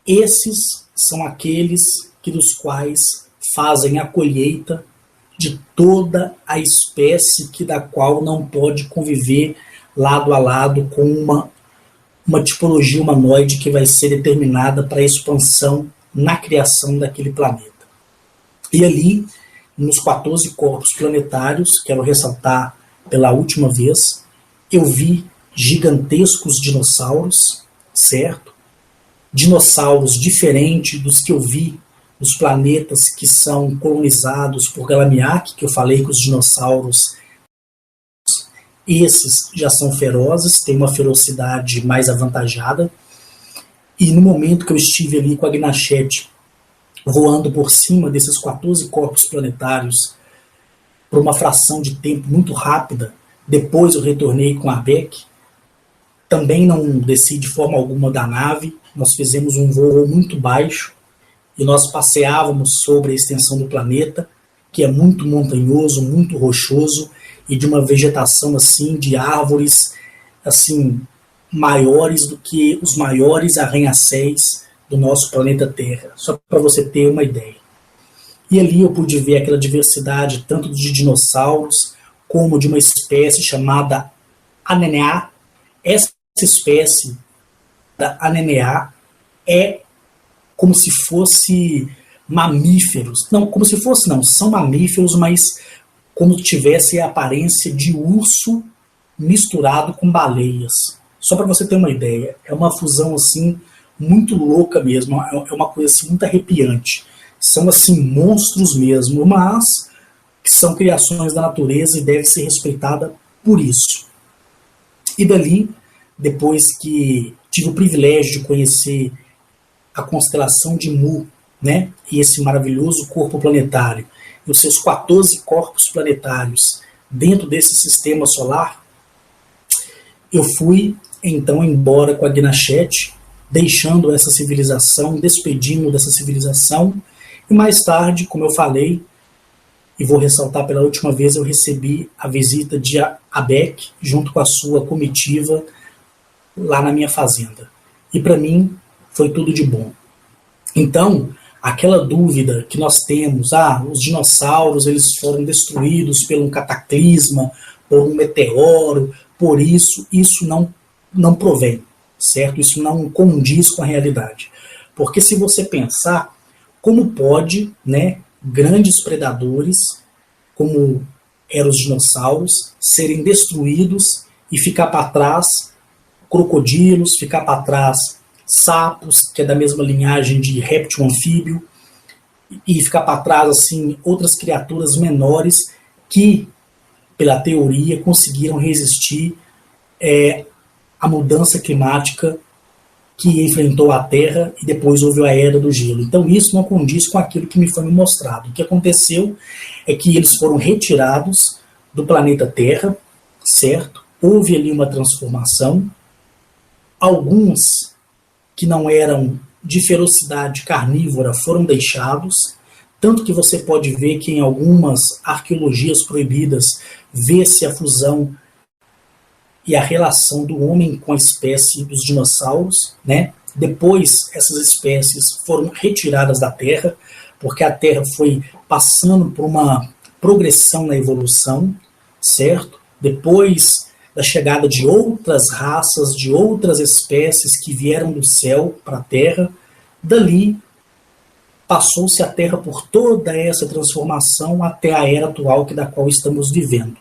esses são aqueles que dos quais fazem a colheita de toda a espécie da qual não pode conviver lado a lado com uma tipologia humanoide que vai ser determinada para a expansão na criação daquele planeta. E ali, nos 14 corpos planetários, quero ressaltar pela última vez, eu vi gigantescos dinossauros, certo? Dinossauros diferentes dos que eu vi nos planetas que são colonizados por Galamiak, que eu falei que os dinossauros, esses já são ferozes, têm uma ferocidade mais avantajada. E no momento que eu estive ali com a Gnachete, voando por cima desses 14 corpos planetários, por uma fração de tempo muito rápida, depois eu retornei com a Beck, também não desci de forma alguma da nave, nós fizemos um voo muito baixo, e nós passeávamos sobre a extensão do planeta, que é muito montanhoso, muito rochoso, e de uma vegetação assim, de árvores assim, maiores do que os maiores arranha-céus do nosso planeta Terra, só para você ter uma ideia. E ali eu pude ver aquela diversidade tanto de dinossauros, como de uma espécie chamada Anenea. Essa espécie da Anenea é como se fosse mamíferos. Não, como se fosse não, são mamíferos, mas como tivesse a aparência de urso misturado com baleias. Só para você ter uma ideia, é uma fusão assim muito louca mesmo, é uma coisa assim muito arrepiante. São assim monstros mesmo, mas que são criações da natureza e deve ser respeitada por isso. E dali, depois que tive o privilégio de conhecer a constelação de Mu, né, e esse maravilhoso corpo planetário, e os seus 14 corpos planetários dentro desse sistema solar, eu fui então embora com a Gnachete, deixando essa civilização, despedindo dessa civilização, E mais tarde, como eu falei, e vou ressaltar pela última vez, eu recebi a visita de Abeck, junto com a sua comitiva, lá na minha fazenda. E para mim, foi tudo de bom. Então, aquela dúvida que nós temos, os dinossauros eles foram destruídos por um cataclisma, por um meteoro, por isso não provém, certo? Isso não condiz com a realidade. Porque se você pensar, como pode, né, grandes predadores, como eram os dinossauros, serem destruídos e ficar para trás crocodilos, ficar para trás sapos, que é da mesma linhagem de réptil anfíbio, e ficar para trás assim outras criaturas menores que, pela teoria, conseguiram resistir à mudança climática que enfrentou a Terra e depois houve a Era do Gelo. Então isso não condiz com aquilo que me foi mostrado. O que aconteceu é que eles foram retirados do planeta Terra, certo? Houve ali uma transformação. Alguns que não eram de ferocidade carnívora foram deixados, tanto que você pode ver que em algumas arqueologias proibidas vê-se a fusão e a relação do homem com a espécie dos dinossauros, né? Depois essas espécies foram retiradas da Terra, porque a Terra foi passando por uma progressão na evolução, certo? Depois da chegada de outras raças, de outras espécies que vieram do céu para a Terra, dali passou-se a Terra por toda essa transformação até a era atual da qual estamos vivendo,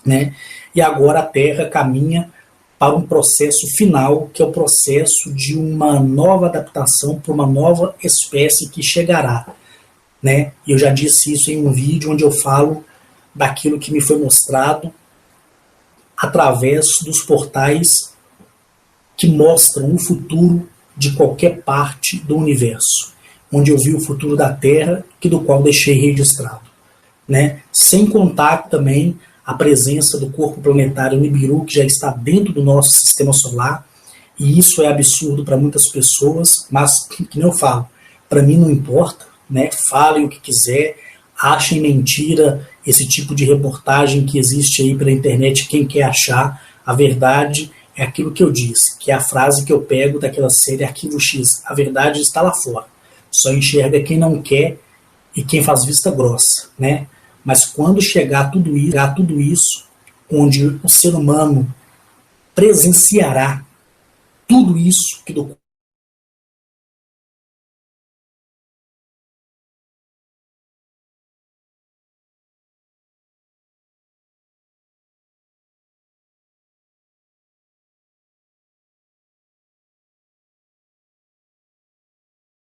né? E agora a Terra caminha para um processo final, que é o processo de uma nova adaptação para uma nova espécie que chegará, né? E eu já disse isso em um vídeo onde eu falo daquilo que me foi mostrado através dos portais que mostram o futuro de qualquer parte do universo, onde eu vi o futuro da Terra, do qual deixei registrado, né? Sem contar também a presença do corpo planetário Nibiru, que já está dentro do nosso sistema solar, e isso é absurdo para muitas pessoas, mas, que nem eu falo, para mim não importa, né? Falem o que quiser, achem mentira esse tipo de reportagem que existe aí pela internet, quem quer achar. A verdade é aquilo que eu disse, que é a frase que eu pego daquela série Arquivo X, a verdade está lá fora, só enxerga quem não quer e quem faz vista grossa, né? Mas quando chegar tudo isso, onde o ser humano presenciará tudo isso que do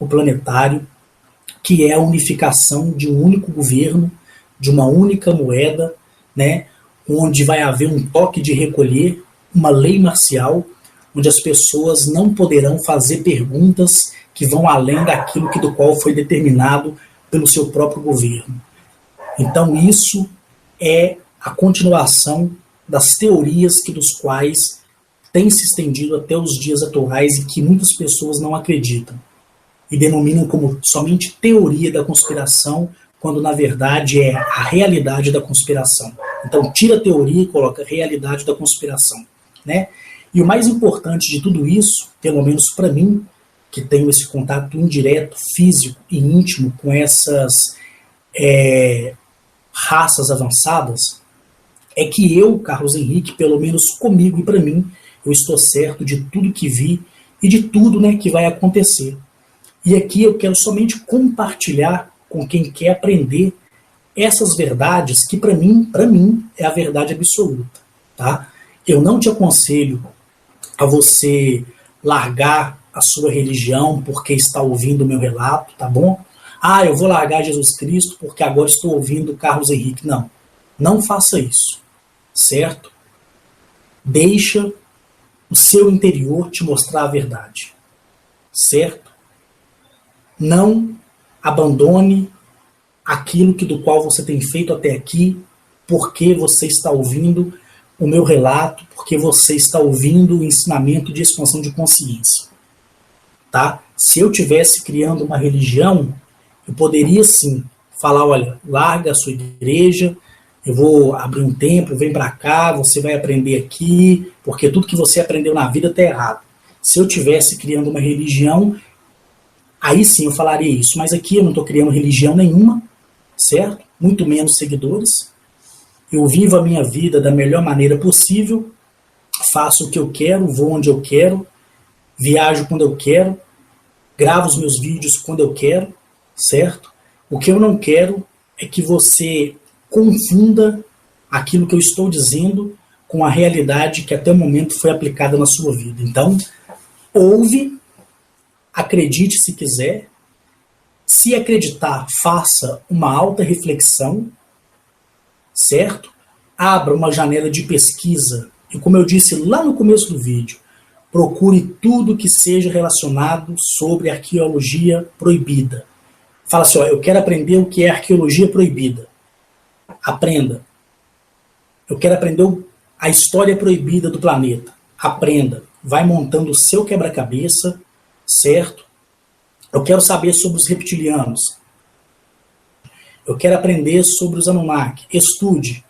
planetário, que é a unificação de um único governo, de uma única moeda, né, onde vai haver um toque de recolher, uma lei marcial, onde as pessoas não poderão fazer perguntas que vão além daquilo do qual foi determinado pelo seu próprio governo. Então isso é a continuação das teorias dos quais tem se estendido até os dias atuais e que muitas pessoas não acreditam e denominam como somente teoria da conspiração, quando na verdade é a realidade da conspiração. Então tira a teoria e coloca a realidade da conspiração, né? E o mais importante de tudo isso, pelo menos para mim, que tenho esse contato indireto, físico e íntimo com essas raças avançadas, é que eu, Carlos Henrique, pelo menos comigo e para mim, eu estou certo de tudo que vi e de tudo, né, que vai acontecer. E aqui eu quero somente compartilhar com quem quer aprender essas verdades que para mim é a verdade absoluta, tá? Eu não te aconselho a você largar a sua religião porque está ouvindo o meu relato, tá bom? Eu vou largar Jesus Cristo porque agora estou ouvindo Carlos Henrique. Não, não faça isso, certo? Deixa o seu interior te mostrar a verdade, certo? Não abandone aquilo do qual você tem feito até aqui, porque você está ouvindo o meu relato, porque você está ouvindo o ensinamento de expansão de consciência, tá? Se eu tivesse criando uma religião, Eu poderia sim falar, olha, larga a sua igreja, eu vou abrir um templo, vem para cá, você vai aprender aqui, porque tudo que você aprendeu na vida está errado. Se eu tivesse criando uma religião, aí sim eu falaria isso, mas aqui eu não estou criando religião nenhuma, certo? Muito menos seguidores. Eu vivo a minha vida da melhor maneira possível, faço o que eu quero, vou onde eu quero, viajo quando eu quero, gravo os meus vídeos quando eu quero, certo? O que eu não quero é que você confunda aquilo que eu estou dizendo com a realidade que até o momento foi aplicada na sua vida. Então, ouve, acredite se quiser. Se acreditar, faça uma alta reflexão, certo? Abra uma janela de pesquisa e, como eu disse lá no começo do vídeo, procure tudo que seja relacionado sobre arqueologia proibida. Fala assim, ó, eu quero aprender o que é arqueologia proibida. Aprenda. Eu quero aprender a história proibida do planeta. Aprenda. Vai montando o seu quebra-cabeça, certo? Eu quero saber sobre os reptilianos. Eu quero aprender sobre os Anunnaki. Estude.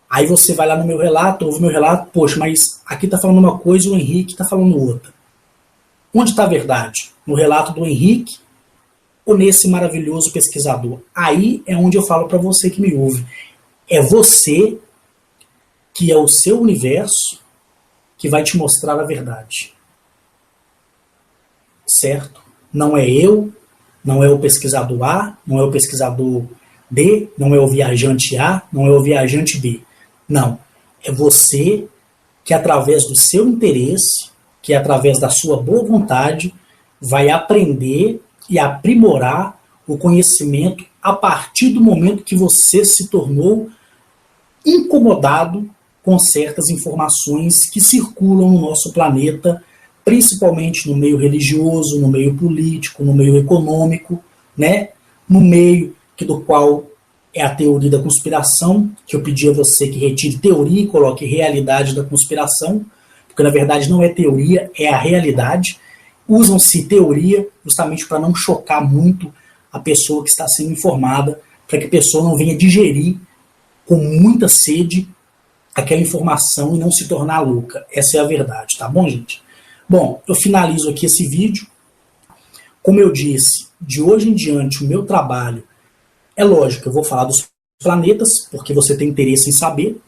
Aí você vai lá no meu relato, ouve meu relato, poxa, mas aqui está falando uma coisa e o Henrique está falando outra. Onde está a verdade? No relato do Henrique ou nesse maravilhoso pesquisador? Aí é onde eu falo para você que me ouve. É você, que é o seu universo, que vai te mostrar a verdade. Certo? Não é eu, não é o pesquisador A, não é o pesquisador D, não é o viajante A, não é o viajante B. Não. É você que, através do seu interesse, que através da sua boa vontade, vai aprender e aprimorar o conhecimento a partir do momento que você se tornou incomodado com certas informações que circulam no nosso planeta, principalmente no meio religioso, no meio político, no meio econômico, né? No meio do qual é a teoria da conspiração, que eu pedi a você que retire teoria e coloque realidade da conspiração, porque na verdade não é teoria, é a realidade. Usam-se teoria justamente para não chocar muito a pessoa que está sendo informada, para que a pessoa não venha digerir com muita sede aquela informação e não se tornar louca. Essa é a verdade, tá bom, gente? Bom, eu finalizo aqui esse vídeo. Como eu disse, de hoje em diante o meu trabalho, é lógico, eu vou falar dos planetas, porque você tem interesse em saber,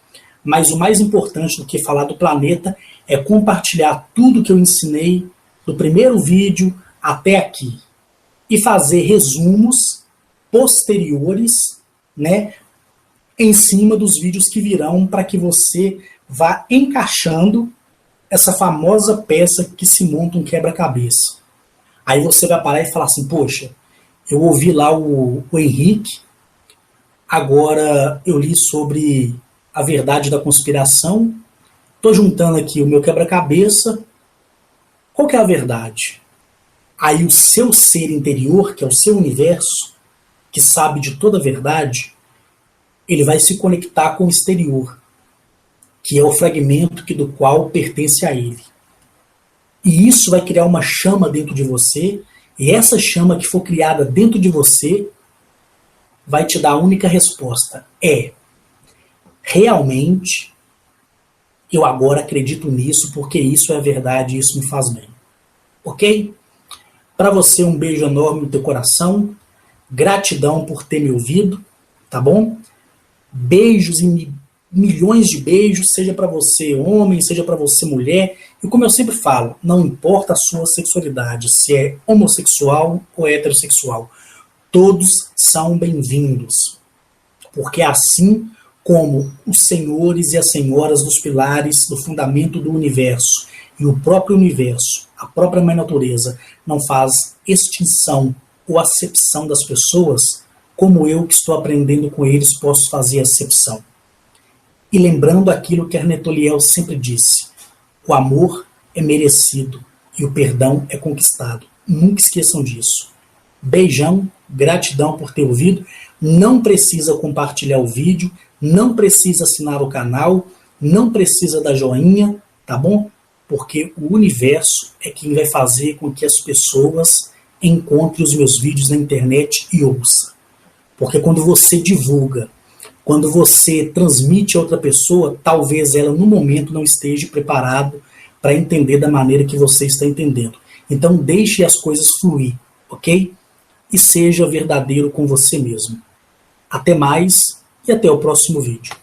mas o mais importante do que falar do planeta é compartilhar tudo que eu ensinei do primeiro vídeo até aqui e fazer resumos posteriores, né, em cima dos vídeos que virão, para que você vá encaixando essa famosa peça que se monta um quebra-cabeça. Aí você vai parar e falar assim, poxa, eu ouvi lá o Henrique, agora eu li sobre a verdade da conspiração, estou juntando aqui o meu quebra-cabeça, qual que é a verdade? Aí o seu ser interior, que é o seu universo, que sabe de toda a verdade, ele vai se conectar com o exterior, que é o fragmento do qual pertence a ele. E isso vai criar uma chama dentro de você, e essa chama que for criada dentro de você vai te dar a única resposta. Realmente, eu agora acredito nisso, porque isso é verdade e isso me faz bem. Ok? Para você, um beijo enorme no teu coração, gratidão por ter me ouvido, tá bom? Beijos e milhões de beijos, seja para você homem, seja para você mulher. E como eu sempre falo, não importa a sua sexualidade, se é homossexual ou heterossexual, todos são bem-vindos. Porque assim como os senhores e as senhoras dos pilares do fundamento do universo e o próprio universo, a própria mãe natureza, não faz extinção ou acepção das pessoas, como eu que estou aprendendo com eles posso fazer acepção. E lembrando aquilo que Ernest sempre disse, o amor é merecido e o perdão é conquistado. Nunca esqueçam disso. Beijão, gratidão por ter ouvido. Não precisa compartilhar o vídeo, não precisa assinar o canal, não precisa dar joinha, tá bom? Porque o universo é quem vai fazer com que as pessoas encontre os meus vídeos na internet e ouça. Porque quando você divulga, quando você transmite a outra pessoa, talvez ela no momento não esteja preparada para entender da maneira que você está entendendo. Então deixe as coisas fluir, ok? E seja verdadeiro com você mesmo. Até mais e até o próximo vídeo.